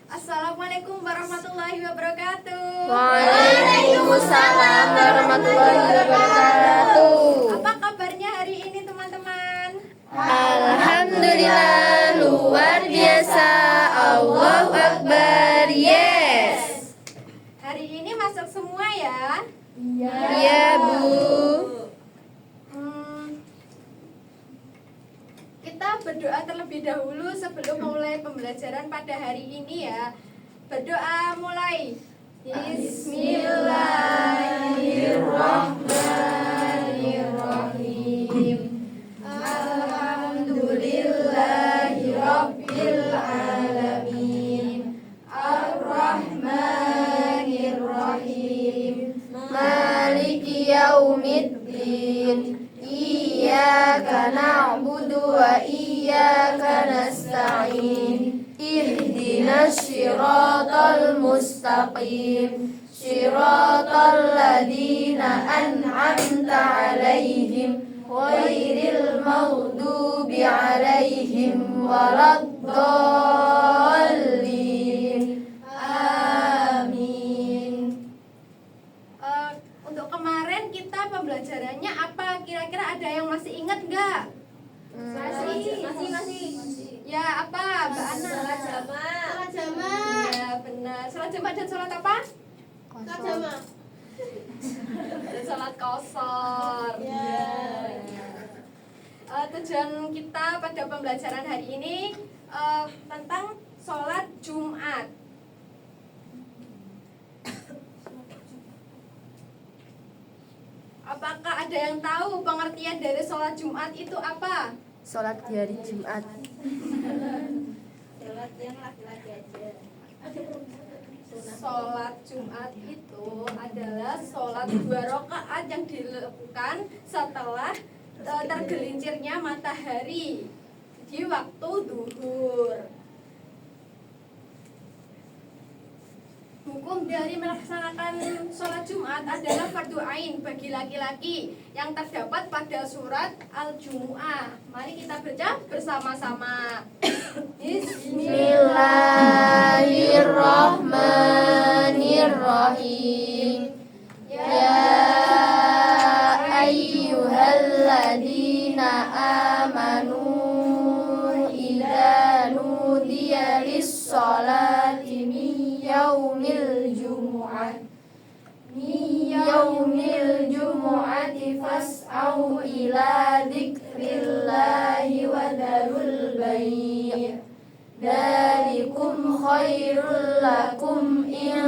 Assalamualaikum warahmatullahi wabarakatuh. Waalaikumsalam warahmatullahi wabarakatuh. Apa kabarnya hari ini teman-teman? Alhamdulillah luar biasa. Allahu Akbar. Yes. Hari ini masuk semua ya? Iya, Bu. Kita berdoa terlebih dahulu sebelum mulai pembelajaran pada hari ini ya. Berdoa mulai. Bismillahirrahmanirrahim. Alhamdulillahirabbil alamin. Arrahmanirrahim. Maliki yaumiddin. Iyyaka na'budu wa iyyaka nasta'in. Ihdinas siratal mustaqim. Siratal ladzina an'amta 'alaihim ghairil maghdubi 'alaihim waladdallin. Amin. Untuk kemarin kita pembelajarannya apa? Kira-kira ada yang masih ingat nggak? Masih. Ya apa, Mbak Ana? Sholat jamaah. Ya benar. Sholat jamaah dan sholat apa? Dan sholat qashar. Tujuan kita pada pembelajaran hari ini tentang sholat Jumat. Apakah ada yang tahu pengertian dari sholat Jumat itu apa? Sholat di hari Jumat. Sholat Jumat itu adalah sholat 2 rakaat yang dilakukan setelah tergelincirnya matahari di waktu duhur. Hukum dari melaksanakan sholat Jumat adalah fardu ain bagi laki-laki yang terdapat pada surat Al-Jumu'ah. Mari kita baca bersama-sama. Bismillahirrahmanirrahim. Ya ayyuhalladzina amanu idza nudiya lis-sholati min yaumil jumu'ati fas'au ila dzikrillahi wa dzarul bai'. Dzalikum khairul lakum in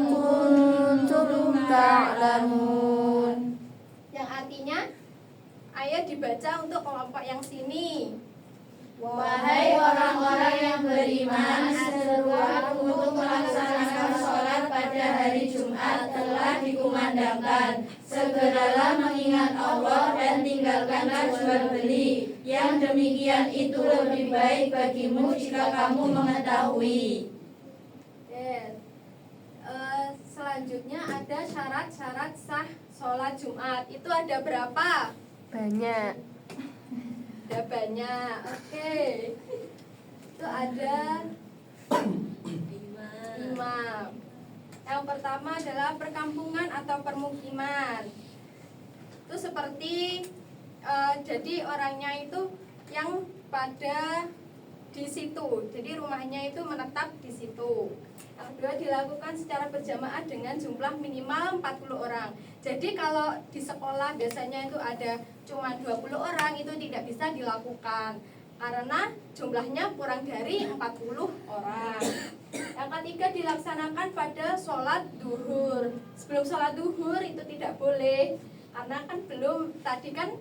kuntum ta'lamun. Yang artinya, ayat dibaca untuk kelompok yang sini. Wahai orang-orang yang beriman, seruan untuk melaksanakan sholat pada hari Jumat telah dikumandangkan. Segeralah mengingat Allah dan tinggalkanlah jual beli. Yang demikian itu lebih baik bagimu jika kamu mengetahui. Selanjutnya ada syarat-syarat sah sholat Jumat. Itu ada berapa? Banyak. Ada banyak. Oke. Itu ada 5. Yang pertama adalah perkampungan atau permukiman. Itu seperti jadi orangnya itu yang pada di situ. Jadi rumahnya itu menetap di situ. Yang kedua dilakukan secara berjamaah dengan jumlah minimal 40 orang. Jadi kalau di sekolah biasanya itu ada cuma 20 orang, itu tidak bisa dilakukan karena jumlahnya kurang dari 40 orang. Yang ketiga dilaksanakan pada sholat duhur. Sebelum sholat duhur itu tidak boleh, karena kan belum tadi kan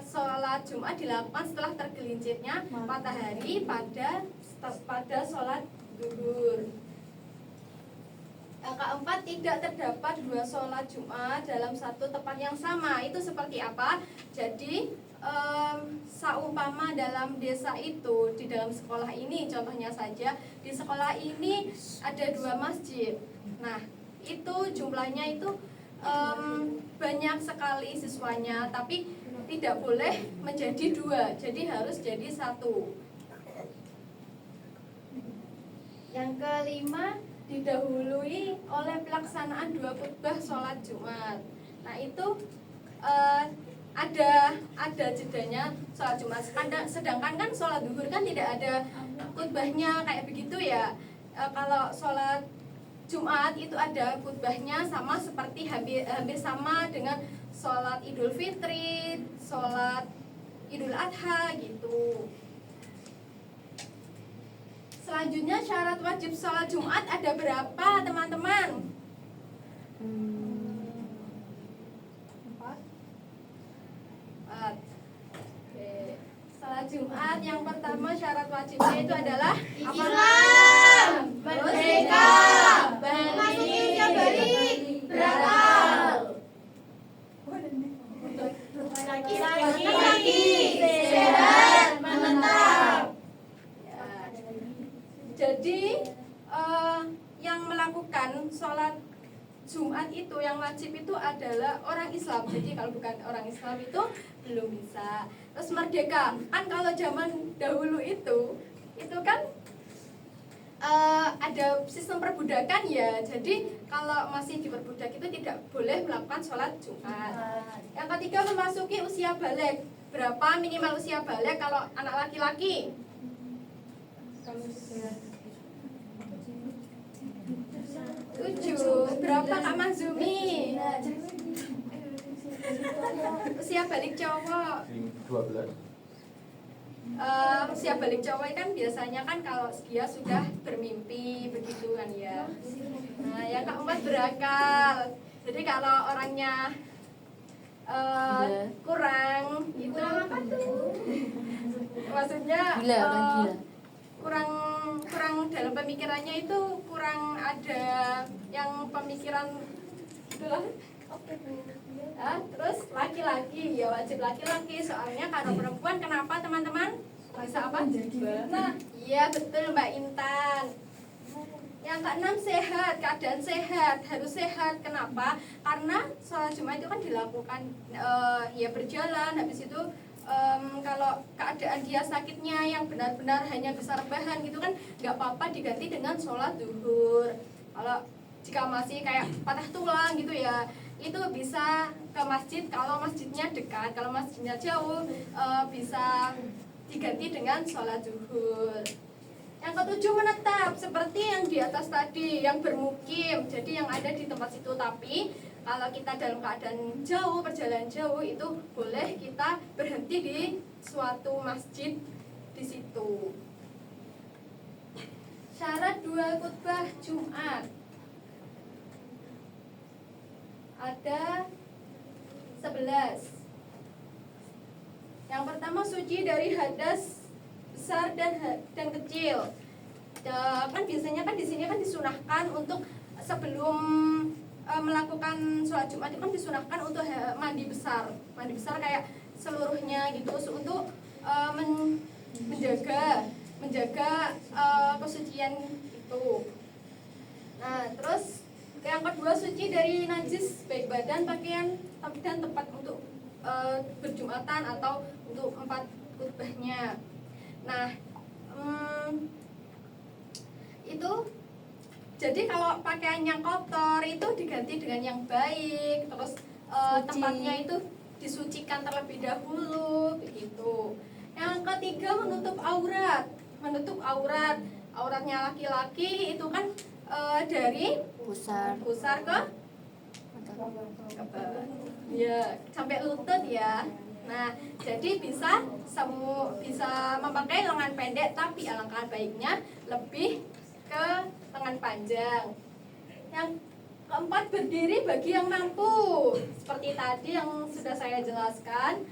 sholat Jumat dilakukan setelah tergelincirnya matahari pada sholat duhur. Yang keempat, tidak terdapat 2 sholat Jumat dalam satu tempat yang sama. Itu seperti apa? Jadi saumpama dalam desa itu, di dalam sekolah ini contohnya saja, di sekolah ini ada 2 masjid. Nah, itu jumlahnya itu banyak sekali siswanya, tapi tidak boleh menjadi 2, jadi harus jadi 1. Yang kelima, didahului oleh pelaksanaan 2 khutbah sholat Jumat. Nah itu ada jedanya sholat Jumat. Sedangkan kan sholat duhur kan tidak ada khutbahnya kayak begitu ya. Kalau sholat Jumat itu ada khutbahnya, sama seperti hampir sama dengan sholat Idul Fitri, sholat Idul Adha gitu. Selanjutnya syarat wajib sholat Jumat ada berapa teman-teman? 4. Oke. Sholat Jumat yang pertama syarat wajibnya itu adalah Islam, merdeka, berdiri, berakal, laki-laki, sehat, menetap. Ya. Jadi yang melakukan sholat Jumat itu yang wajib itu adalah orang Islam. Jadi kalau bukan orang Islam itu belum bisa. Terus merdeka, kan kalau zaman dahulu itu kan ada sistem perbudakan ya. Jadi kalau masih diperbudak itu tidak boleh melakukan sholat Jumat. Yang ketiga, memasuki usia balik. Berapa minimal usia balik kalau anak laki-laki? 7. Berapa Kak Mazumi? Usia balik cowok 12. Usia balik cowok kan biasanya kan kalau dia sudah bermimpi begitu kan ya. Nah yang keempat, berakal. Jadi kalau orangnya kurang itu apa tuh? Maksudnya kurang dalam pemikirannya itu kurang ada yang pemikiran itulah. Terus laki-laki ya wajib laki-laki, soalnya kalau perempuan kenapa teman-teman bisa apa? Nah iya betul Mbak Intan. Yang keenam, sehat, keadaan sehat, harus sehat. Kenapa? Karena sholat Jumat itu kan dilakukan ya berjalan, habis itu kalau keadaan dia sakitnya yang benar-benar hanya bisa rebahan gitu kan nggak apa-apa diganti dengan sholat duhur. Kalau jika masih kayak patah tulang gitu ya, itu bisa ke masjid kalau masjidnya dekat. Kalau masjidnya jauh bisa diganti dengan sholat duhur. Yang ketujuh, menetap, seperti yang di atas tadi, yang bermukim, jadi yang ada di tempat situ. Tapi kalau kita dalam keadaan jauh, perjalanan jauh, itu boleh kita berhenti di suatu masjid di situ. Syarat 2 khutbah Jumat ada 11. Yang pertama, suci dari hadas besar dan kecil. Kan biasanya kan di sini kan disunahkan untuk sebelum melakukan sholat Jumat itu kan disunahkan untuk mandi besar kayak seluruhnya gitu untuk menjaga kesucian itu. Nah terus yang kedua, suci dari najis baik badan, pakaian, dan tempat untuk berjumatan atau untuk 4 khutbahnya. Nah itu jadi kalau pakaiannya kotor itu diganti dengan yang baik, terus tempatnya itu disucikan terlebih dahulu begitu. Yang ketiga, menutup aurat. Auratnya laki-laki itu kan dari pusar ke ya sampai lutut ya. Nah, jadi bisa memakai lengan pendek, tapi alangkah baiknya lebih ke lengan panjang. Yang keempat, berdiri bagi yang mampu, seperti tadi yang sudah saya jelaskan,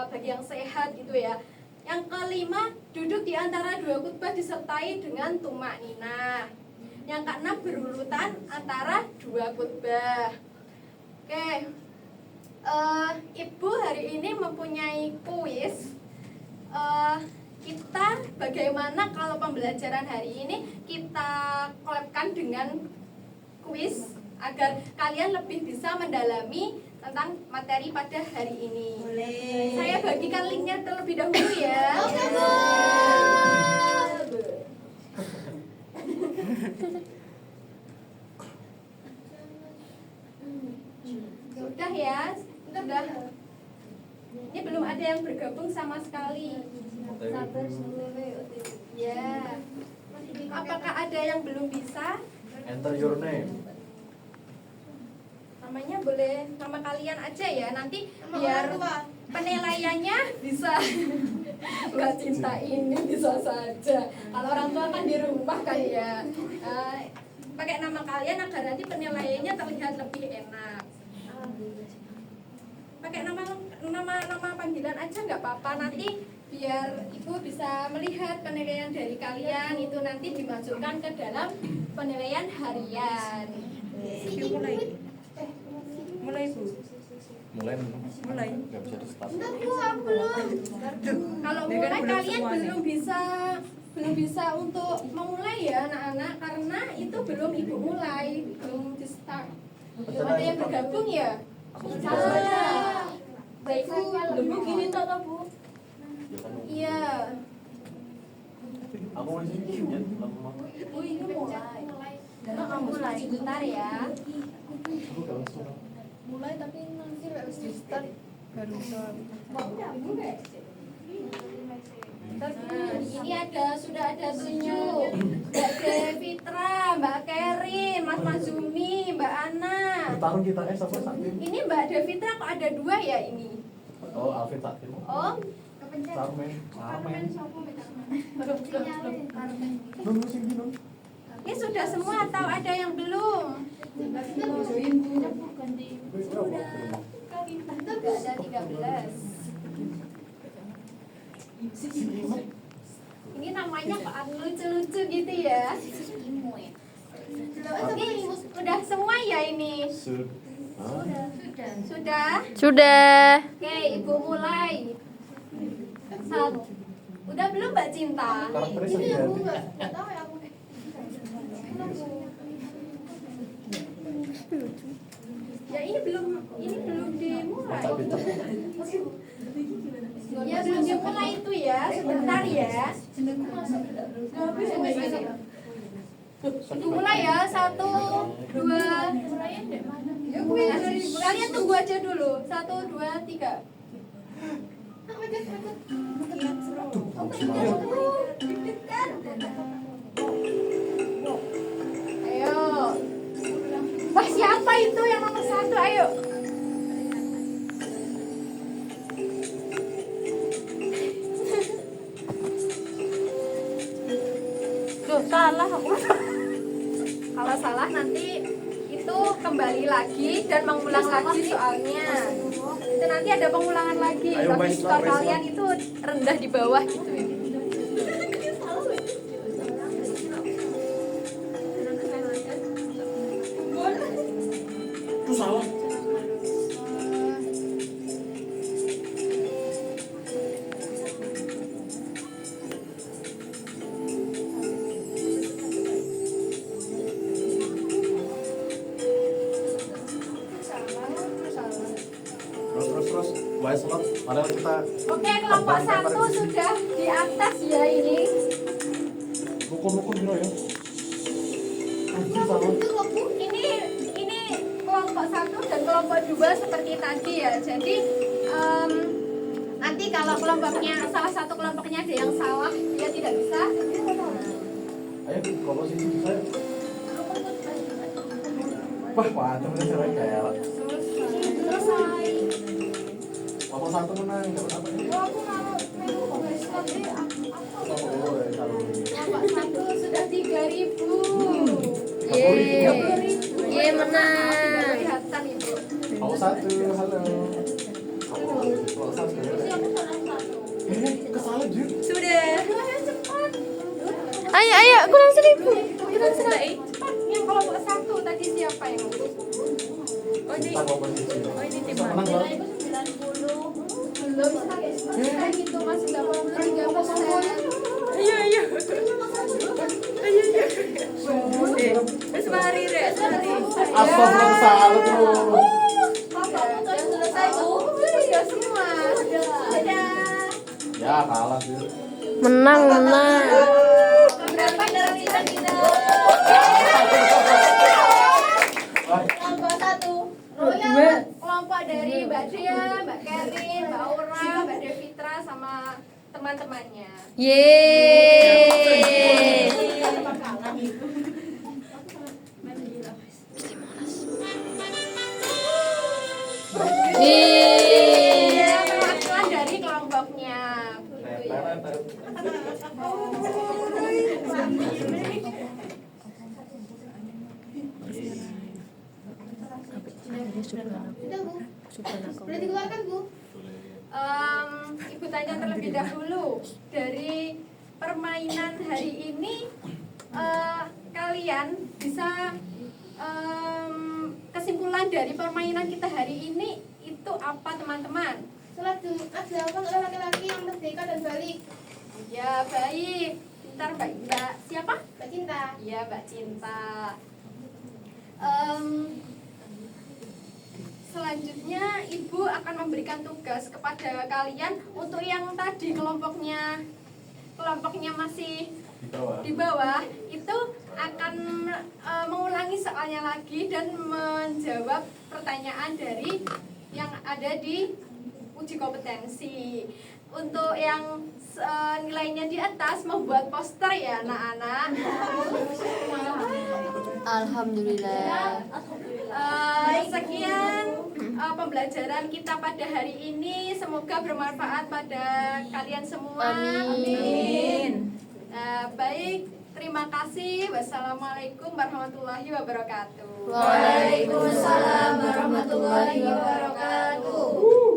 bagi yang sehat gitu ya. Yang kelima, duduk di antara 2 khutbah disertai dengan tumak ninah. Yang keenam, berurutan antara 2 khutbah. Oke, Ibu hari ini mempunyai kuis. Kita bagaimana kalau pembelajaran hari ini kita collabkan dengan kuis agar kalian lebih bisa mendalami tentang materi pada hari ini. Boleh. Saya bagikan linknya terlebih dahulu ya. Oke, Bu. Sudah ya? Sudah. Ini belum ada yang bergabung sama sekali. Ya. Apakah ada yang belum bisa? Enter your name. Namanya boleh nama kalian aja ya. Nanti biar penilaiannya bisa. Mbak Cinta ini bisa saja. Kalau orang tua kan di rumah kan ya. Pakai nama kalian agar nanti penilaiannya terlihat lebih enak. Pakai nama panggilan aja nggak apa-apa, nanti biar ibu bisa melihat penilaian dari kalian itu nanti dimasukkan ke dalam penilaian harian. Mulai Bu. Mulai. Nggak bisa di start. Kalau mulai kalian belum bisa untuk memulai ya anak-anak, karena itu belum ibu mulai, belum di start. Belum ada yang bergabung ya? Baik Bu, Ibu gini toh Bu. iya. Aku mau di sini ya. Ibu ini mulai. Kamu mulai sebentar ya. Aku gak langsung. Mulai tapi nanti harus di start baru Ini sudah ada 7. Mbak Devitra, Mbak Kerin, Mas Mazumi, Mbak Ana. Bertarung kita apa sakit? Ini Mbak Devitra kok ada 2 ya ini? Oh, Alvin sakit. Oh, Sarmen. belum. Ini sudah semua atau ada yang belum? Sudah ada 13. Ini namanya kok lucu-lucu gitu ya. Oke, udah semua ya ini? Sudah? Sudah. Oke, Ibu mulai. Udah belum Mbak Cinta? Karakternya sendiri. Ya ini belum dimulai. Ya belum dimulai itu ya, sebentar ya. Dimulai ya, 1, 2. Kalian tunggu aja dulu. 1, 2, 3. Ayo. Wah, siapa itu yang nomor 1? Ayo. Duh, salah aku. Kalau salah nanti itu kembali lagi dan mengulang lagi soalnya. Itu nanti ada pengulangan lagi. Ayo, Tapi main skor Islam, main kalian itu rendah di bawah gitu ya. Itu salah. Terus. Wise lot. Mari kita. Oke, kelompok 1 sudah di atas ya ini. Rukun gitu ya. Anjir salah. Ini kelompok 1 dan kelompok 2 seperti tadi ya. Jadi nanti kalau salah satu kelompoknya ada yang salah, dia tidak bisa. Ayo, kelompok sini saya. Wah, macam ini cerai kayak. Selesai. Kelompok 1 menang, dapat apa ini? Kelompok 1 sudah 3.000. Yeay. 30.000. Yeay, menang. Kelihatan Ibu. Kelompok 1, halo. Kelompok 1 ya. Kesalah Jun. Sudah. Ayo cepat. Ayo, kurang 1.000. Kita cepat. Yang kelompok 1 tadi siapa yang ngomong? Kita kelompok sini. ini Bisa menang nggak? Belum selesai itu masih 83%. Ayo. Wes mari rek, mari. Astagfirullah salah bro. Sudah selesai Bu. Ya semua. Dadah. Ya kalah Jun. Menang. Berapa dari kita? Iya, perwakilan dari kelompoknya. Begitu ya. Sudah, Bu. Boleh dikeluarkan, Bu? Ibu tanya terlebih dahulu dari permainan hari ini kalian bisa kesimpulan dari permainan kita hari ini itu apa teman-teman? Sholat Jumat dilakukan oleh laki-laki yang merdeka dan balik. Ya baik, pintar Mbak siapa? Mbak Cinta. Iya Mbak Cinta. Selanjutnya Ibu akan memberikan tugas kepada kalian untuk yang tadi kelompoknya masih di bawah itu akan mengulangi soalnya lagi dan menjawab pertanyaan dari yang ada di uji kompetensi. Untuk yang nilainya di atas membuat poster ya anak-anak. Alhamdulillah. Sekian pembelajaran kita pada hari ini, semoga bermanfaat pada kalian semua. Amin. Baik, terima kasih. Wassalamualaikum warahmatullahi wabarakatuh. Waalaikumsalam warahmatullahi wabarakatuh.